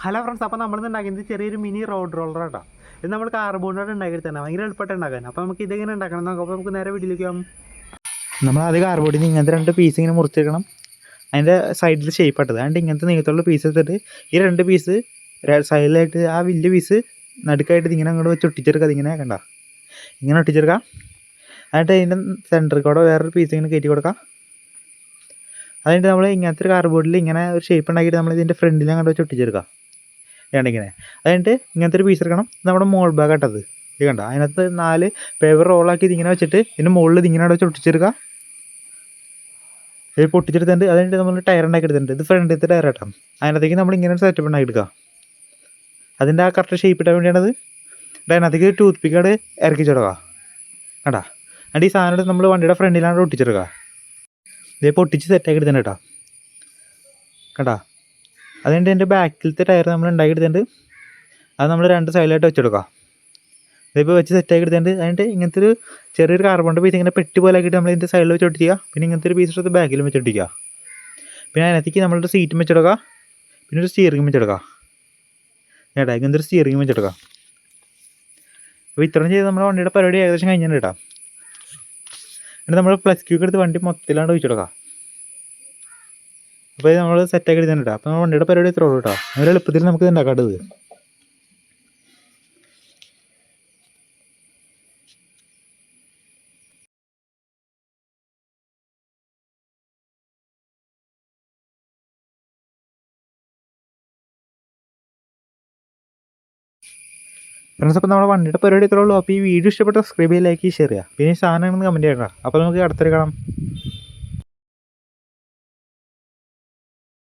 Hello friends, അപ്പോൾ നമ്മളിന്ന് ഉണ്ടാക്കുന്നത് ചെറിയൊരു മിനി റോഡ് റോളർ കേട്ടോ. ഇത് നമ്മൾ കാർബോർഡോട് ഉണ്ടാക്കി തന്നെ ഭയങ്കര എളുപ്പമായിട്ട് ഉണ്ടാക്കാൻ. അപ്പോൾ നമുക്ക് ഇതെങ്ങനെ ഉണ്ടാക്കണം നോക്കാം. അപ്പോൾ നമുക്ക് നേരെ വീട്ടിലേക്ക് പോകാം. നമ്മൾ ആദ്യം കാർബോർഡിൽ നിന്ന് ഇങ്ങനത്തെ 2 പീസ് ഇങ്ങനെ മുറിച്ചെടുക്കണം. അതിൻ്റെ സൈഡിൽ ഷേപ്പ് ഇട്ടത് അതുകൊണ്ട് ഇങ്ങനത്തെ നീളത്തുള്ള പീസ് എടുത്തിട്ട് ഈ 2 പീസ് സൈഡിലായിട്ട് ആ വലിയ പീസ് നടുക്കായിട്ട് ഇങ്ങനെ അങ്ങോട്ട് വെച്ച് ഒട്ടിച്ചെടുക്കുക. അതിങ്ങനെ കണ്ട ഇങ്ങനെ ഒട്ടിച്ചെടുക്കാം. എന്നിട്ട് അതിൻ്റെ സെൻറ്ററിൽ കൂടെ വേറൊരു പീസ് ഇങ്ങനെ കയറ്റി കൊടുക്കാം. അതുകഴിഞ്ഞിട്ട് നമ്മൾ ഇങ്ങനത്തെ ഒരു കാർബോർഡിൽ ഇങ്ങനെ ഒരു ഷേപ്പ് ഉണ്ടാക്കിയിട്ട് നമ്മൾ ഇതിൻ്റെ ഫ്രണ്ടിൽ അങ്ങോട്ട് വെച്ച് ഒട്ടിച്ചെടുക്കാം. ഇങ്ങനെ അതുകഴിഞ്ഞിട്ട് ഇങ്ങനത്തെ ഒരു പീസ് എടുക്കണം. നമ്മുടെ മോൾ ഭാഗം ഇട്ടത് ഇത് കണ്ട അതിനകത്ത് 4 പേപ്പർ റോളാക്കി ഇതിങ്ങനെ വെച്ചിട്ട് ഇതിൻ്റെ മുകളിൽ ഇതിങ്ങനെ വെച്ച് ഒട്ടിച്ചെടുക്കുക. ഇത് പൊട്ടിച്ചെടുത്തിട്ട് അത് കഴിഞ്ഞിട്ട് നമ്മൾ ടയർ ഉണ്ടാക്കി എടുത്തിട്ടുണ്ട്. ഇത് ഫ്രണ്ടിലത്തെ ടയർ കേട്ടോ. അതിനകത്തേക്ക് നമ്മൾ ഇങ്ങനെ ഒരു സെറ്റപ്പ് ഉണ്ടാക്കി എടുക്കുക. അതിൻ്റെ ആ കറക്റ്റ് ഷേപ്പ് ഇട്ടാൻ വേണ്ടിയാണത്. അതിനകത്തേക്ക് ടൂത്ത് പിക്കോട് ഇറക്കിച്ചെടുക്കുക കേട്ടാ. എന്നിട്ട് ഈ സാധനം നമ്മൾ വണ്ടിയുടെ ഫ്രണ്ടിലാണ് ഒട്ടിച്ചെടുക്കുക. ഇതേ പൊട്ടിച്ച് സെറ്റാക്കി എടുത്തിട്ടുണ്ട് കേട്ടോ കേട്ടാ. അതുകൊണ്ട് എൻ്റെ ബാക്കിലത്തെ ടയർ നമ്മൾ ഉണ്ടാക്കി എടുത്തിട്ടുണ്ട്. അത് നമ്മൾ 2 സൈഡിലായിട്ട് വെച്ചെടുക്കുക. ഇതിപ്പോൾ വെച്ച് സെറ്റാക്കി എടുത്തിട്ടുണ്ട്. അതിൻ്റെ ഇങ്ങനത്തെ ഒരു ചെറിയൊരു കാർബണിൻ്റെ പീസ് ഇങ്ങനെ പെട്ടി പോലെ ആക്കിയിട്ട് നമ്മൾ ഇതിൻ്റെ സൈഡിൽ വെച്ച് ഒട്ടിക്കുക. പിന്നെ ഇങ്ങനത്തെ ഒരു പീസ് എടുത്ത് ബാക്കിലും വെച്ച് ഒട്ടിക്കുക. പിന്നെ അതിനകത്തേക്ക് നമ്മളൊരു സീറ്റും വെച്ചെടുക്കുക. പിന്നെ ഒരു സ്റ്റിയറിംഗും വെച്ചെടുക്കുക കേട്ടോ. ഇങ്ങനത്തെ ഒരു സ്റ്റിയറിംഗും വെച്ചെടുക്കുക. അപ്പോൾ ഇത്രയും ചെയ്ത് നമ്മുടെ വണ്ടിയുടെ പരിപാടി ഏകദേശം കഴിഞ്ഞിട്ടുണ്ട് കേട്ടോ. എന്നിട്ട് നമ്മൾ പ്ലസ് ക്യൂക്ക് എടുത്ത് വണ്ടി മൊത്തത്തിലാണ്ട് ഒഴിച്ചെടുക്കുക. അപ്പോൾ ഇത് നമ്മൾ സെറ്റാക്കി എടുത്തിട്ടുണ്ട്. അപ്പോൾ നമ്മൾ വണ്ടിയുടെ പരിപാടി ഇത്രേ ഉള്ളൂ കേട്ടോ. വളരെ എളുപ്പത്തിൽ നമുക്ക് ഇത് ഉണ്ടാക്കാട്ടത്. ഫ്രണ്ട്സ്, അപ്പോൾ നമ്മുടെ വണ്ടിയുടെ പരിപാടി ഇത്രേ ഉള്ളൂ. അപ്പോൾ ഈ വീഡിയോ ഇഷ്ടപ്പെട്ട സബ്സ്ക്രൈബ് ചെയ്യുക, ലൈക്ക് ചെയ്യുക, ഷെയർ ചെയ്യുക. പിന്നെ ഈ സാധനങ്ങളൊന്ന് കമൻറ്റ് ചെയ്യണം. അപ്പോൾ നമുക്ക് അടുത്തൊരു കാണാം.